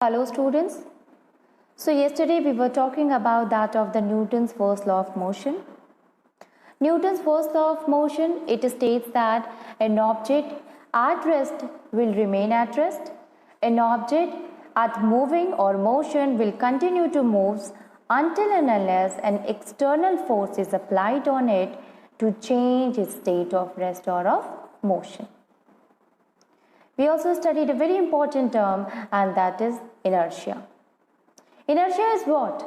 Hello students. So yesterday we were talking about that of the Newton's first law of motion. Newton's first law of motion, it states that an object at rest will remain at rest. An object at moving or motion will continue to move until and unless an external force is applied on it to change its state of rest or of motion. We also studied a very important term, and that is inertia. Inertia is what?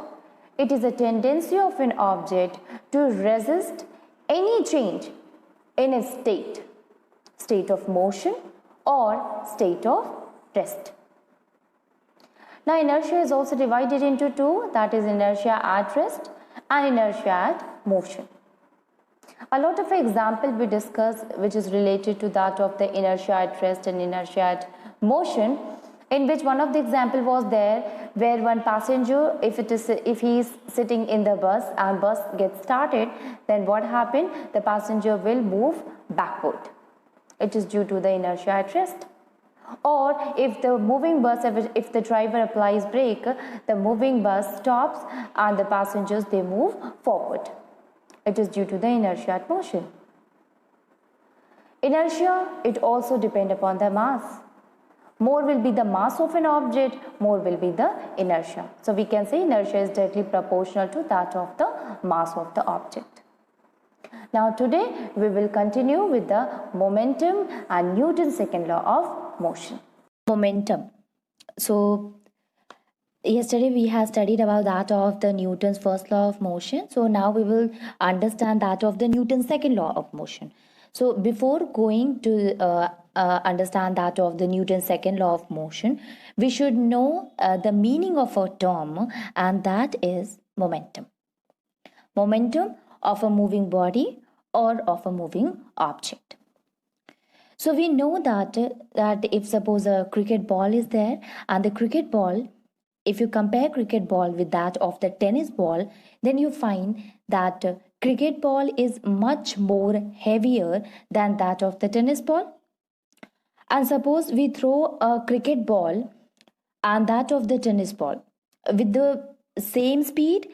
It is a tendency of an object to resist any change in its state of motion or state of rest. Now, inertia is also divided into two, that is inertia at rest and inertia at motion. A lot of example we discuss which is related to that of the inertia at rest and inertia at motion, in which one of the example was there where one passenger, if he is sitting in the bus and bus gets started, then what happened? The passenger will move backward. It is due to the inertia at rest. Or if the moving bus, if the driver applies brake, the moving bus stops and the passengers, they move forward. It is due to the inertia at motion. Inertia, it also depends upon the mass. More will be the mass of an object, more will be the inertia. So we can say inertia is directly proportional to that of the mass of the object. Now today we will continue with the momentum and Newton's second law of motion. Momentum. So yesterday we have studied about that of the Newton's first law of motion. So now we will understand that of the Newton's second law of motion. So before going to understand that of the Newton's second law of motion, we should know the meaning of a term, and that is momentum. Momentum of a moving body or of a moving object. So we know that if suppose a cricket ball is there, and the cricket ball, if you compare cricket ball with that of the tennis ball, then you find that cricket ball is much more heavier than that of the tennis ball. And suppose we throw a cricket ball and that of the tennis ball with the same speed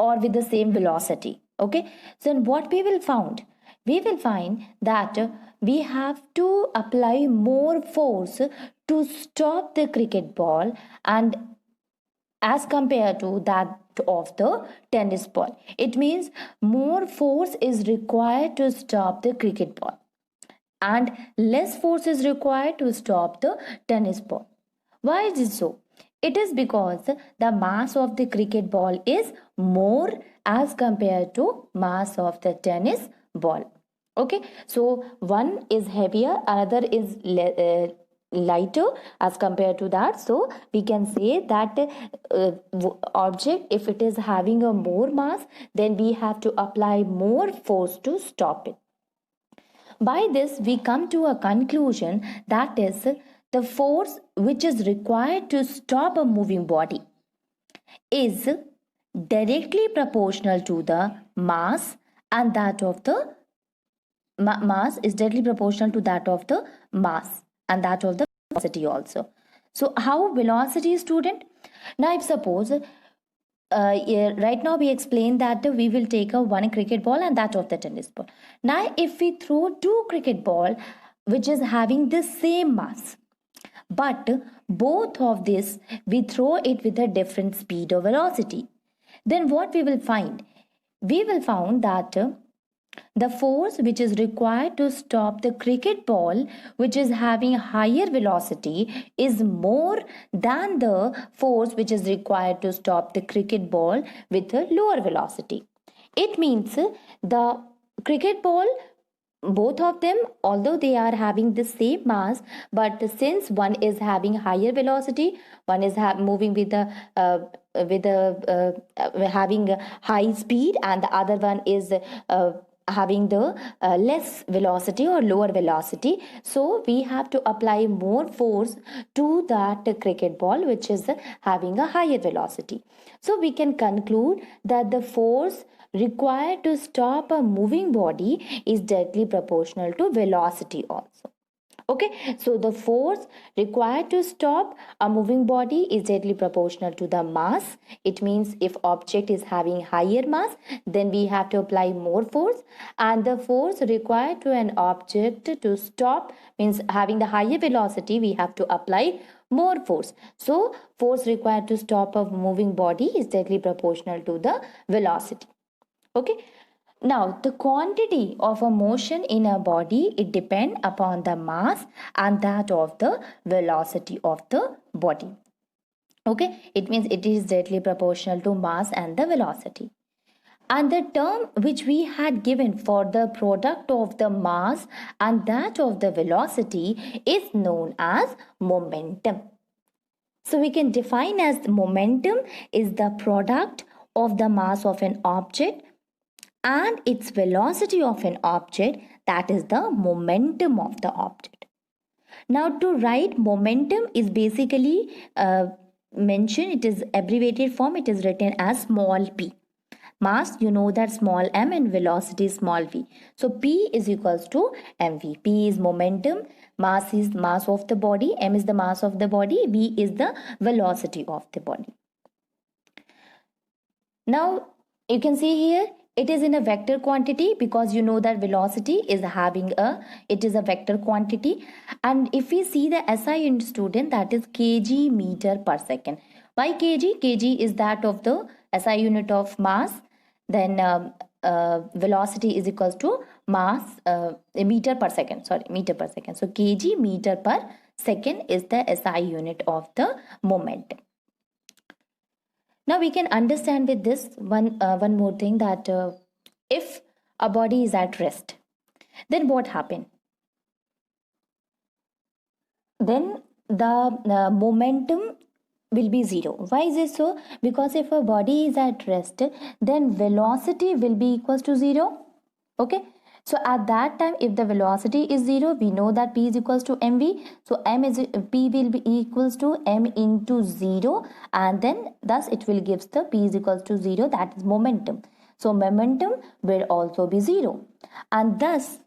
or with the same velocity. Okay, so then what we will find? We will find that we have to apply more force to stop the cricket ball and as compared to that of the tennis ball. It means more force is required to stop the cricket ball and less force is required to stop the tennis ball. Why is it so? It is because the mass of the cricket ball is more as compared to mass of the tennis ball. Okay, so one is heavier, another is lighter as compared to that. So we can say that object, if it is having a more mass, then we have to apply more force to stop it. By this we come to a conclusion, that is the force which is required to stop a moving body is directly proportional to the mass, and that of the mass is directly proportional to that of the mass and that of the velocity also. So how velocity, student? Now if suppose right now we explain that we will take a one cricket ball and that of the tennis ball. Now if we throw two cricket ball which is having the same mass, but both of this we throw it with a different speed or velocity, then what we will find? We will find that the force which is required to stop the cricket ball which is having higher velocity is more than the force which is required to stop the cricket ball with a lower velocity. It means the cricket ball, both of them, although they are having the same mass, but since one is having higher velocity, one is moving with having a high speed, and the other one is having the less velocity or lower velocity, so we have to apply more force to that cricket ball which is having a higher velocity. So we can conclude that the force required to stop a moving body is directly proportional to velocity also. Okay, so the force required to stop a moving body is directly proportional to the mass. It means if object is having higher mass, then we have to apply more force, and the force required to an object to stop means having the higher velocity, we have to apply more force. So force required to stop a moving body is directly proportional to the velocity. Okay, now the quantity of a motion in a body, it depends upon the mass and that of the velocity of the body. Okay, it means it is directly proportional to mass and the velocity. And the term which we had given for the product of the mass and that of the velocity is known as momentum. So we can define as momentum is the product of the mass of an object and its velocity of an object, that is the momentum of the object. Now to write momentum is basically mentioned, it is abbreviated form, it is written as small p. Mass, you know that small m, and velocity small v. So p is equals to mv. P is momentum, mass is mass of the body, m is the mass of the body, v is the velocity of the body. Now you can see here it is in a vector quantity because you know that velocity is having it is a vector quantity. And if we see the SI unit, student, that is kg meter per second. Why kg? Kg is that of the SI unit of mass. Then velocity is equals to mass meter per second. Sorry, meter per second. So kg meter per second is the SI unit of the moment. Now we can understand with this one more thing, that if a body is at rest, then what happen? Then the momentum will be zero. Why is it so? Because if a body is at rest, then velocity will be equals to zero. Okay. So at that time, if the velocity is zero, we know that p is equals to mv. So p will be equals to m into zero, and then thus it will gives the p is equals to zero, that is momentum. So momentum will also be zero, and thus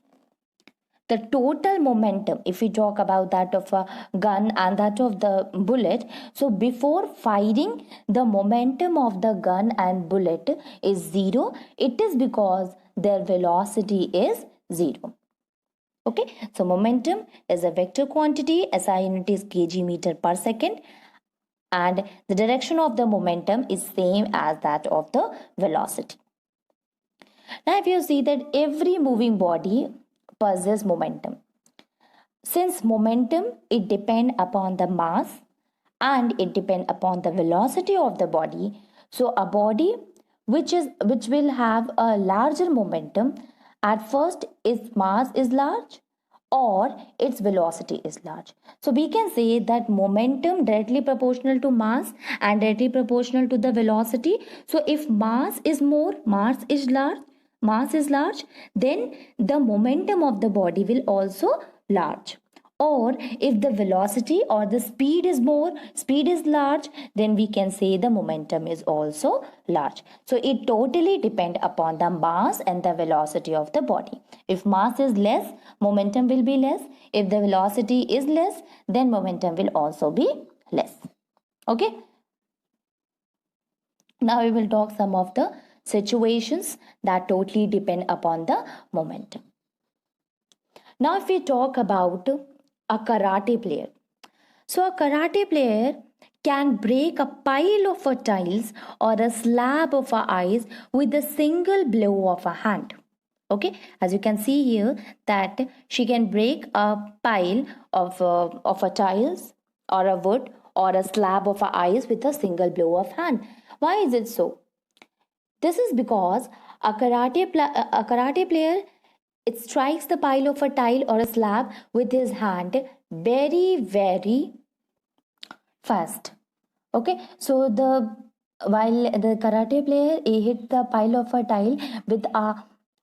the total momentum, if we talk about that of a gun and that of the bullet, so before firing, the momentum of the gun and bullet is zero. It is because their velocity is zero. Okay, so momentum is a vector quantity, SI unit is kg meter per second, and the direction of the momentum is same as that of the velocity. Now if you see that every moving body possesses momentum. Since momentum, it depends upon the mass and it depends upon the velocity of the body. So a body which will have a larger momentum, at first its mass is large or its velocity is large. So we can say that momentum directly proportional to mass and directly proportional to the velocity. So if mass is more, mass is large, then the momentum of the body will also large. Or if the velocity or the speed is more, speed is large, then we can say the momentum is also large. So it totally depends upon the mass and the velocity of the body. If mass is less, momentum will be less. If the velocity is less, then momentum will also be less. Okay. Now we will talk some of the situations that totally depend upon the momentum. Now if we talk about a karate player. So a karate player can break a pile of tiles or a slab of ice with a single blow of a hand. Okay, as you can see here that she can break a pile of a tiles or a wood or a slab of ice with a single blow of hand. Why is it so? This is because a karate player, it strikes the pile of a tile or a slab with his hand very fast. Okay, so while the karate player, he hit the pile of a tile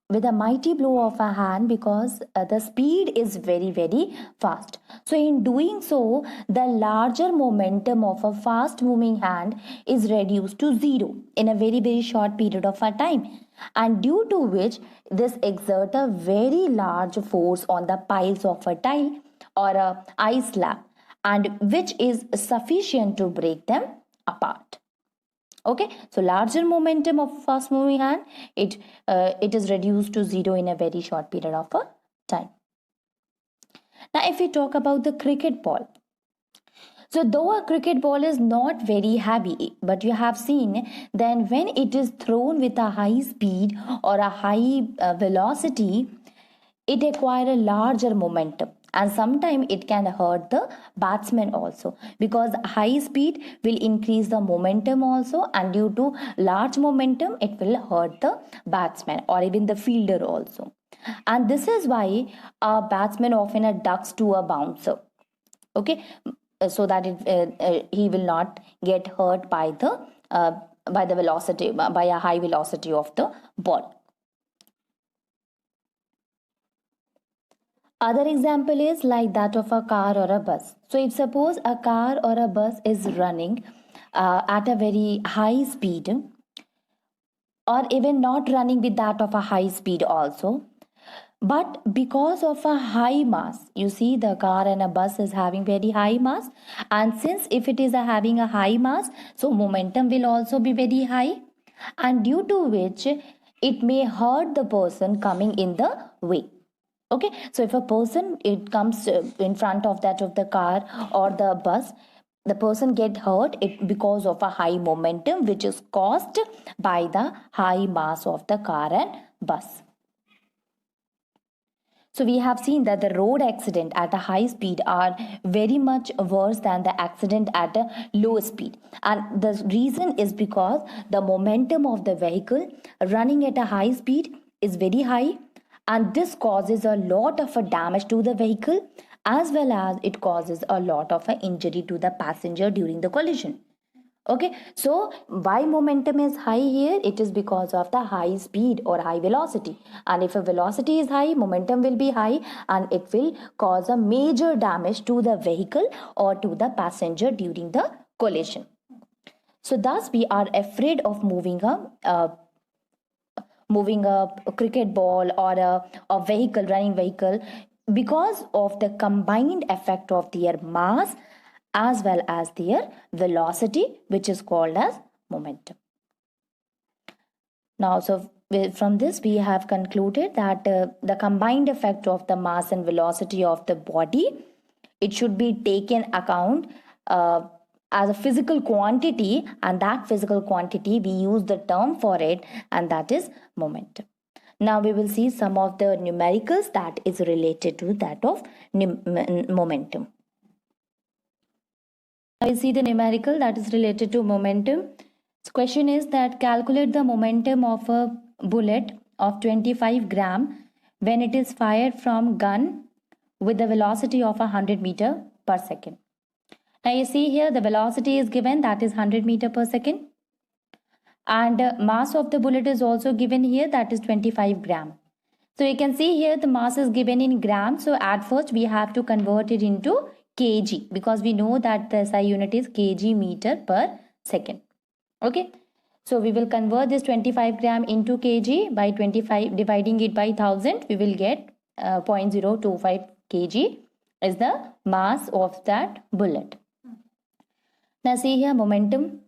with a mighty blow of a hand, because the speed is very fast. So in doing so, the larger momentum of a fast moving hand is reduced to zero in a very short period of a time, and due to which this exert a very large force on the piles of a tile or a ice slab, and which is sufficient to break them apart. Okay, so larger momentum of fast moving hand, it is reduced to zero in a very short period of a time. Now if we talk about the cricket ball, so though a cricket ball is not very heavy, but you have seen then when it is thrown with a high speed or a high velocity, it acquire a larger momentum, and sometimes it can hurt the batsman also, because high speed will increase the momentum also, and due to large momentum it will hurt the batsman or even the fielder also. And this is why a batsman often ducks to a bouncer, okay, so that he will not get hurt by the velocity, by a high velocity of the ball. Other example is like that of a car or a bus. So if suppose a car or a bus is running at a very high speed, or even not running with that of a high speed also, but because of a high mass, you see the car and a bus is having very high mass, and since if it is having a high mass, so momentum will also be very high, and due to which it may hurt the person coming in the way. Okay, so if a person it comes in front of that of the car or the bus, the person get hurt it because of a high momentum which is caused by the high mass of the car and bus. So we have seen that the road accident at a high speed are very much worse than the accident at a low speed. And the reason is because the momentum of the vehicle running at a high speed is very high, and this causes a lot of a damage to the vehicle, as well as it causes a lot of a injury to the passenger during the collision. Okay, so why momentum is high here? It is because of the high speed or high velocity, and if a velocity is high, momentum will be high, and it will cause a major damage to the vehicle or to the passenger during the collision. So thus we are afraid of moving a cricket ball or a vehicle, running vehicle, because of the combined effect of their mass as well as their velocity, which is called as momentum. Now, so from this we have concluded that the combined effect of the mass and velocity of the body, it should be taken account as a physical quantity, and that physical quantity we use the term for it, and that is momentum. Now we will see some of the numericals that is related to that of momentum. Now we see the numerical that is related to momentum. So question is that calculate the momentum of a bullet of 25 gram when it is fired from gun with the velocity of 100 meter per second. Now you see here the velocity is given, that is 100 meter per second, and mass of the bullet is also given here, that is 25 gram. So you can see here the mass is given in grams, so at first we have to convert it into kg, because we know that the SI unit is kg meter per second. Okay, so we will convert this 25 gram into kg by 25, dividing it by 1000, we will get 0.025 kg is the mass of that bullet. Now see here momentum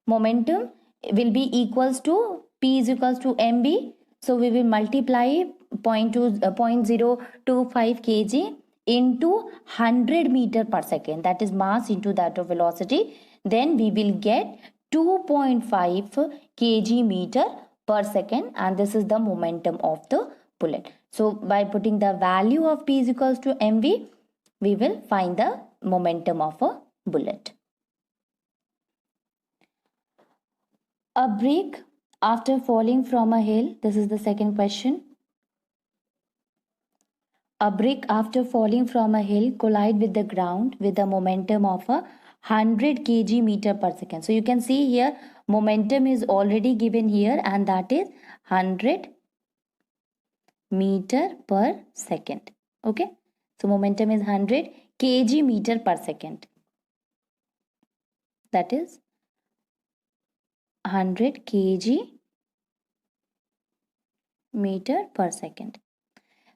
will be equals to P is equals to mv, so we will multiply 0.025 kg into 100 meter per second, that is mass into that of velocity, then we will get 2.5 kg meter per second, and this is the momentum of the bullet. So by putting the value of P is equals to mv, we will find the momentum of a bullet. A brick after falling from a hill, this is the second question. A brick after falling from a hill collide with the ground with a momentum of 100 kg meter per second. So you can see here momentum is already given here, and that is 100 meter per second. Okay, so momentum is 100 kg meter per second, that is 100 kg meter per second.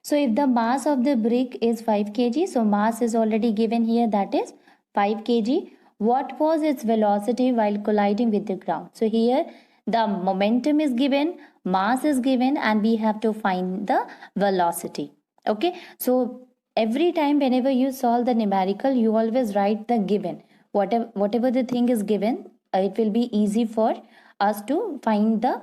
So if the mass of the brick is 5 kg, so mass is already given here, that is 5 kg. What was its velocity while colliding with the ground? So here the momentum is given, mass is given, and we have to find the velocity. Okay, so every time whenever you solve the numerical, you always write the given. Whatever the thing is given, it will be easy for us to find the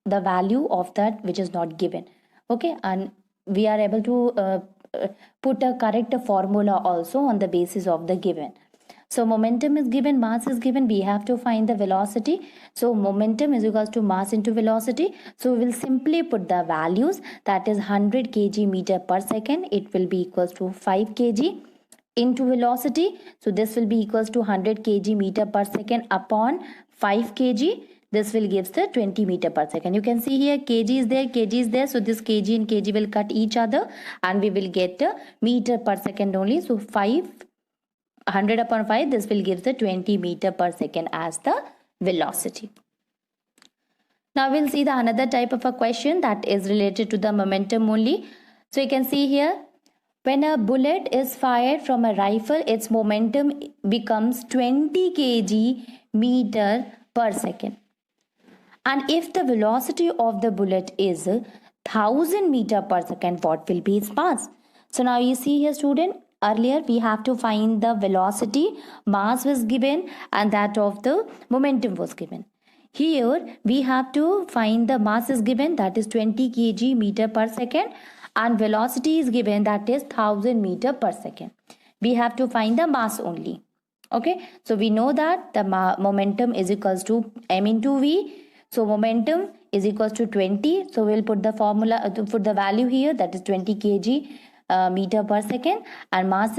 value of that which is not given. Okay, and we are able to put a correct formula also on the basis of the given. So momentum is given, mass is given, we have to find the velocity. So momentum is equals to mass into velocity. So we will simply put the values, that is 100 kg meter per second, it will be equals to 5 kg into velocity. So this will be equals to 100 kg meter per second upon 5 kg. This will gives the 20 meter per second. You can see here kg is there. So this kg and kg will cut each other and we will get a meter per second only. So 100 upon 5, this will give the 20 meter per second as the velocity. Now we'll see the another type of a question that is related to the momentum only. So you can see here, when a bullet is fired from a rifle, its momentum becomes 20 kg meter per second. And if the velocity of the bullet is 1000 meter per second, what will be its mass? So now you see here, student, earlier we have to find the velocity, mass was given, and that of the momentum was given. Here we have to find the mass is given, that is 20 kg meter per second, and velocity is given, that is 1000 meter per second. We have to find the mass only. Okay, so we know that the momentum is equals to m into v. So momentum is equals to 20. So we'll put the formula, put the value here, that is 20 kg meter per second, and mass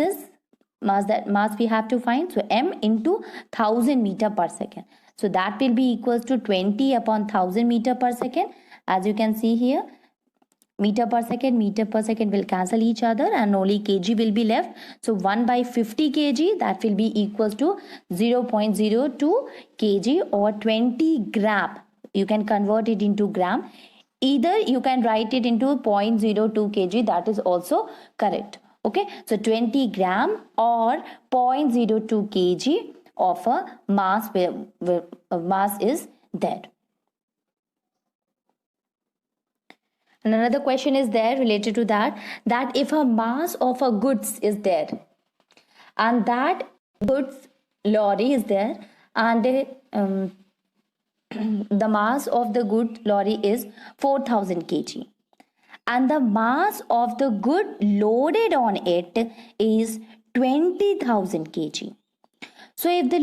we have to find. So m into 1000 meter per second. So that will be equals to 20 upon 1000 meter per second. As you can see here, meter per second will cancel each other and only kg will be left. So 1 by 50 kg, that will be equals to 0.02 kg or 20 gram. You can convert it into gram. Either you can write it into 0.02 kg, that is also correct. Okay, so 20 gram or 0.02 kg of a mass, mass is there. And another question is there related to that if a mass of a goods is there and that goods lorry is there and the mass of the good lorry is 4000 kg and the mass of the good loaded on it is 20,000 kg. So if the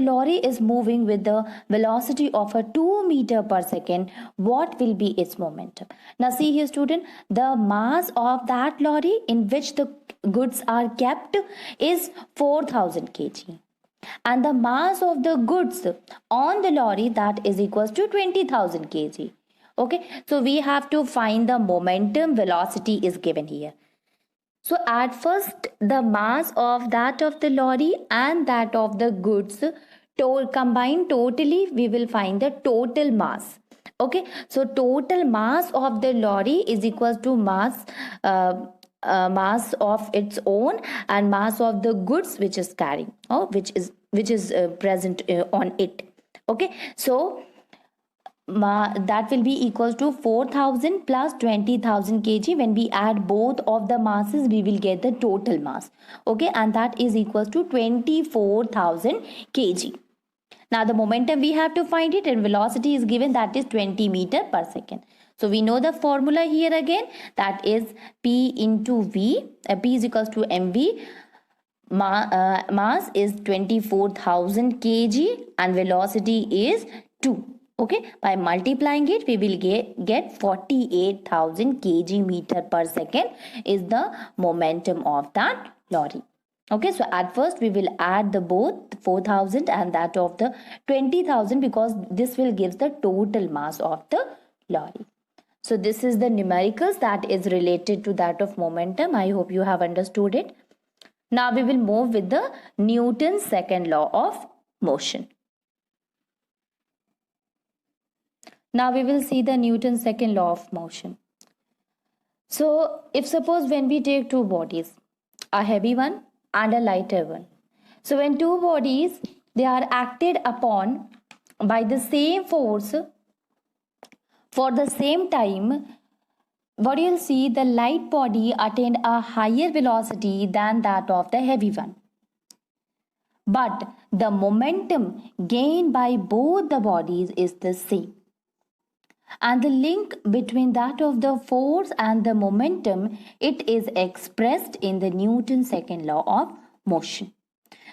lorry is moving with the velocity of a 2 meter per second, what will be its momentum? Now see here, student, the mass of that lorry in which the goods are kept is 4000 kg. And the mass of the goods on the lorry, that is equals to 20,000 kg. Okay, so we have to find the momentum, velocity is given here. So at first the mass of that of the lorry and that of the goods combined totally, we will find the total mass. Okay, so total mass of the lorry is equals to mass of its own and mass of the goods which is carrying or which is present on it. Okay, so that will be equals to 4000 plus 20,000 kg. When we add both of the masses, we will get the total mass. Okay, and that is equals to 24,000 kg. Now the momentum we have to find it and velocity is given, that is 20 meter per second. So we know the formula here again, that is P into V. P is equals to mv. Mass is 24,000 kg and velocity is 2. Okay, by multiplying it, we will get 48,000 kg meter per second is the momentum of that lorry. Okay, so at first we will add the both 4,000 and that of the 20,000 because this will give the total mass of the lorry. So this is the numericals that is related to that of momentum. I hope you have understood it. Now we will move with the Newton's second law of motion. Now we will see the Newton's second law of motion. So if suppose when we take two bodies, a heavy one and a lighter one. So when two bodies, they are acted upon by the same force for the same time, what you'll see, the light body attained a higher velocity than that of the heavy one. But the momentum gained by both the bodies is the same. And the link between that of the force and the momentum, it is expressed in the Newton's second law of motion.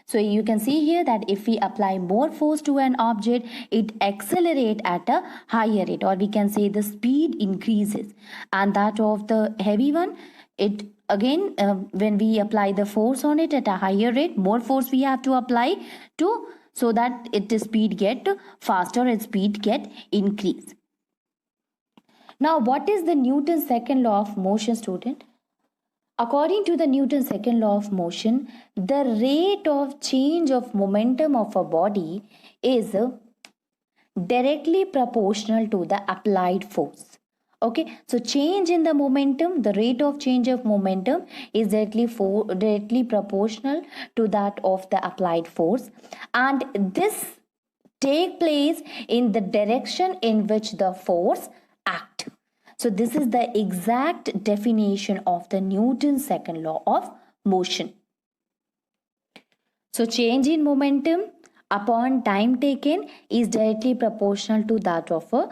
So you can see here that if we apply more force to an object, it accelerates at a higher rate, or we can say the speed increases. And that of the heavy one, it again, when we apply the force on it at a higher rate, more force we have to apply to, so that its speed get faster, its speed get increased. Now, what is the Newton's second law of motion, student? According to the Newton's second law of motion, the rate of change of momentum of a body is directly proportional to the applied force. Okay, so change in the momentum, the rate of change of momentum is directly proportional to that of the applied force, and this take place in the direction in which the force act. So this is the exact definition of the Newton's second law of motion. So change in momentum upon time taken is directly proportional to that of a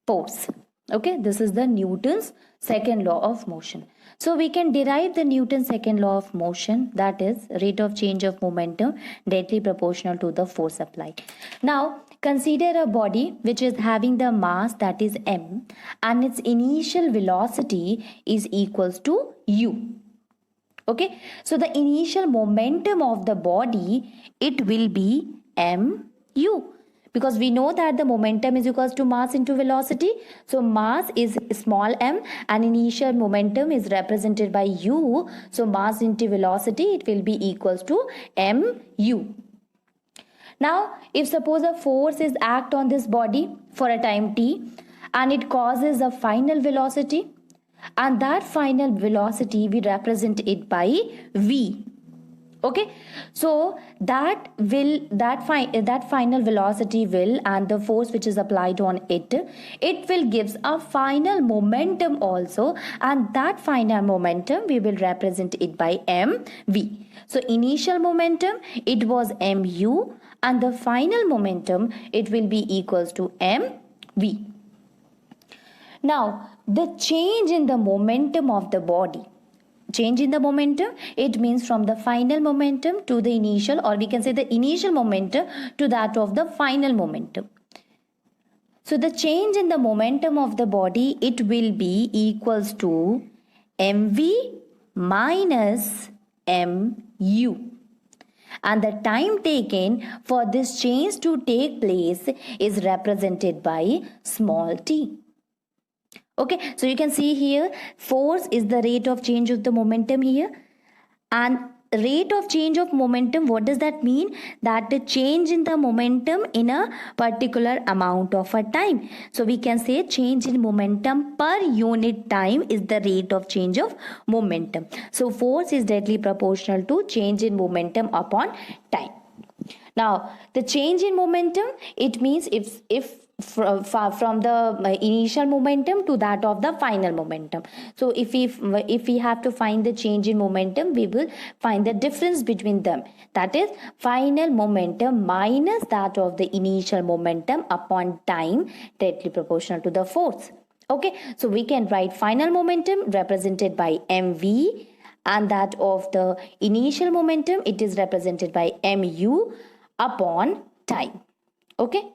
force. Okay, this is the Newton's second law of motion. So we can derive the Newton's second law of motion, that is rate of change of momentum directly proportional to the force applied. Now consider a body which is having the mass, that is m, and its initial velocity is equals to u. Okay, so the initial momentum of the body, it will be mu, because we know that the momentum is equals to mass into velocity. So mass is small m and initial momentum is represented by u. So mass into velocity, it will be equals to mu. Now, if suppose a force is act on this body for a time t and it causes a final velocity, and that final velocity we represent it by v. Okay, so that final velocity will, and the force which is applied on it will gives a final momentum also, and that final momentum we will represent it by mv. So initial momentum, it was mu, and the final momentum, it will be equals to mv. Now the change in the momentum of the body, change in the momentum, it means from the final momentum to the initial, or we can say the initial momentum to that of the final momentum. So the change in the momentum of the body, it will be equals to mv minus mu, and the time taken for this change to take place is represented by small t. Okay, so you can see here, force is the rate of change of the momentum here, and rate of change of momentum, what does that mean? That the change in the momentum in a particular amount of a time. So we can say change in momentum per unit time is the rate of change of momentum. So force is directly proportional to change in momentum upon time. Now the change in momentum, it means if from the initial momentum to that of the final momentum. So if we have to find the change in momentum, we will find the difference between them, that is final momentum minus that of the initial momentum upon time, directly proportional to the force. Okay, so we can write final momentum represented by mv, and that of the initial momentum, it is represented by mu upon time. Okay,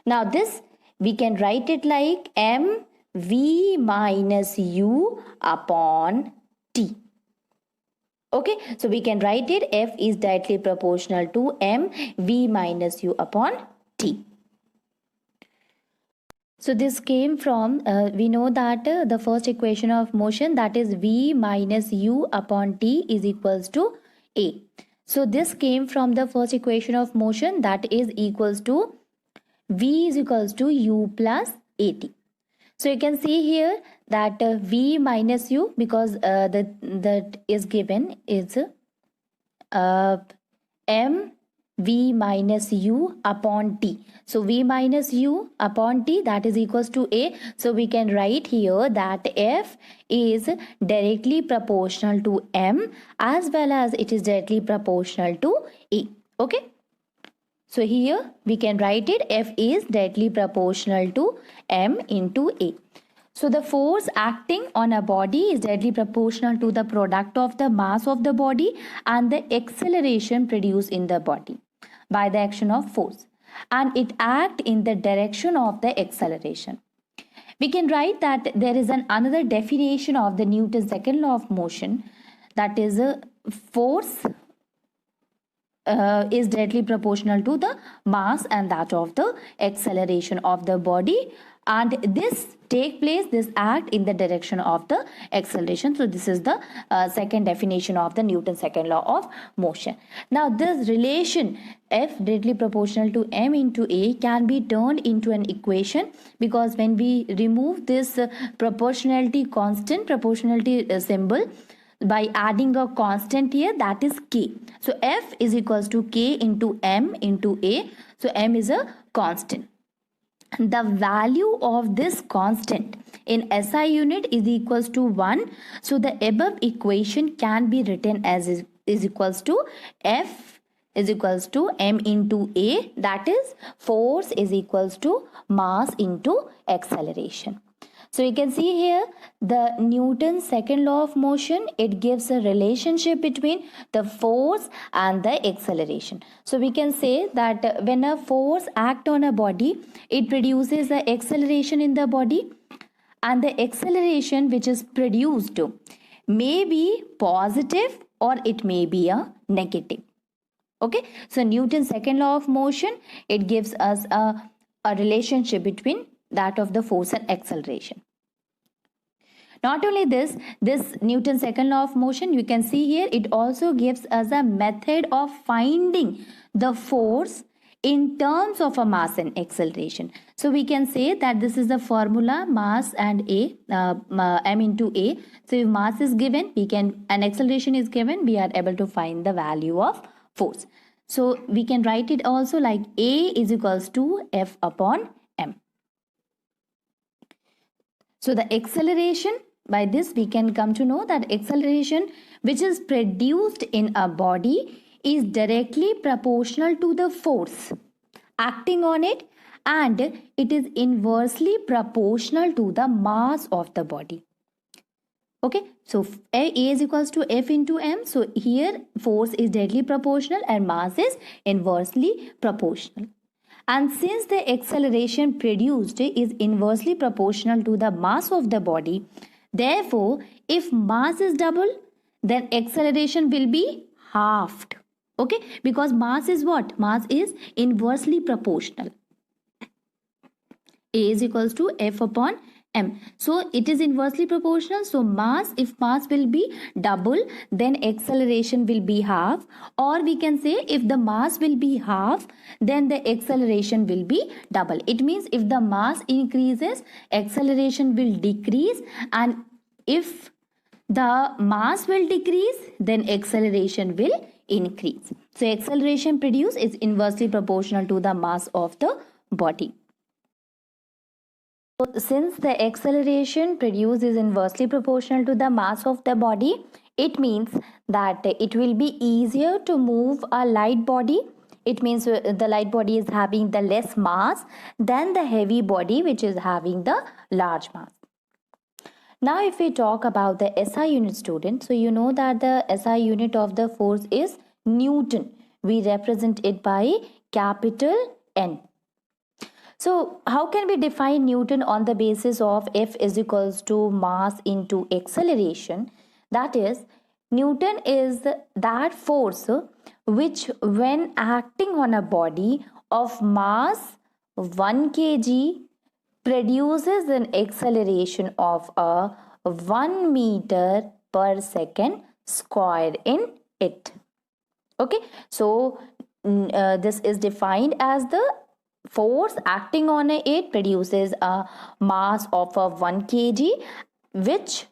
now this we can write it like mv minus u upon t. Okay, so we can write it, F is directly proportional to mv minus u upon t. So this came from, we know that the first equation of motion, that is v minus u upon t is equals to a. So this came from the first equation of motion, that is equals to V is equals to U plus AT. So you can see here that V minus U, because that is given is M V minus U upon T. So V minus U upon T, that is equals to A. So we can write here that F is directly proportional to M as well as it is directly proportional to A. Okay. So here we can write it, F is directly proportional to M into A. So the force acting on a body is directly proportional to the product of the mass of the body and the acceleration produced in the body by the action of force, and it acts in the direction of the acceleration. We can write that there is another definition of the Newton's second law of motion, that is a force is directly proportional to the mass and that of the acceleration of the body, and this this act in the direction of the acceleration. So this is the second definition of the Newton's second law of motion. Now this relation F directly proportional to M into A can be turned into an equation, because when we remove this proportionality symbol by adding a constant here, that is K. So F is equals to K into M into A. So M is a constant. The value of this constant in SI unit is equals to 1. So the above equation can be written as is equals to F is equals to M into A, that is force is equals to mass into acceleration. So you can see here the Newton's second law of motion, it gives a relationship between the force and the acceleration. So we can say that when a force acts on a body, it produces the acceleration in the body, and the acceleration which is produced may be positive or it may be a negative. Okay, so Newton's second law of motion, it gives us a relationship between that of the force and acceleration. Not only this Newton's second law of motion, you can see here, it also gives us a method of finding the force in terms of a mass and acceleration. So we can say that this is the formula mass and M into A. So if mass is given, and acceleration is given, we are able to find the value of force. So we can write it also like A is equals to F upon M. So the acceleration, by this we can come to know that acceleration which is produced in a body is directly proportional to the force acting on it, and it is inversely proportional to the mass of the body. Okay, so A is equals to F into M. So here force is directly proportional and mass is inversely proportional. And since the acceleration produced is inversely proportional to the mass of the body, therefore, if mass is double, then acceleration will be halved. Okay, because mass is what? Mass is inversely proportional. A is equals to F upon M. So it is inversely proportional. So mass, if mass will be double, then acceleration will be half. Or we can say if the mass will be half, then the acceleration will be double. It means if the mass increases, acceleration will decrease, and if the mass will decrease, then acceleration will increase. So acceleration produced is inversely proportional to the mass of the body. So since the acceleration produced is inversely proportional to the mass of the body, it means that it will be easier to move a light body. It means the light body is having the less mass than the heavy body which is having the large mass. Now if we talk about the SI unit, student, so you know that the SI unit of the force is Newton. We represent it by capital N. So how can we define Newton on the basis of F is equals to mass into acceleration? That is, Newton is that force which when acting on a body of mass 1 kg produces an acceleration of a 1 meter per second squared in it. Okay, so this is defined as the force acting on it produces a mass of a 1 kg, which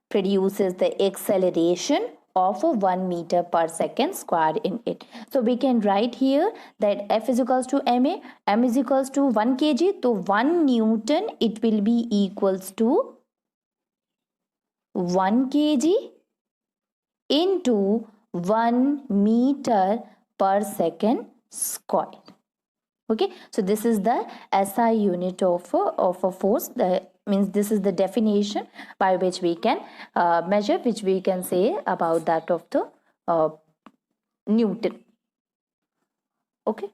produces the acceleration of a 1 meter per second square in it. So we can write here that F is equals to ma, m is equals to 1 kg, so 1 Newton it will be equals to 1 kg into 1 meter per second square. Okay, so this is the SI unit of a force. That means this is the definition by which we can measure, which we can say about that of the Newton. Okay.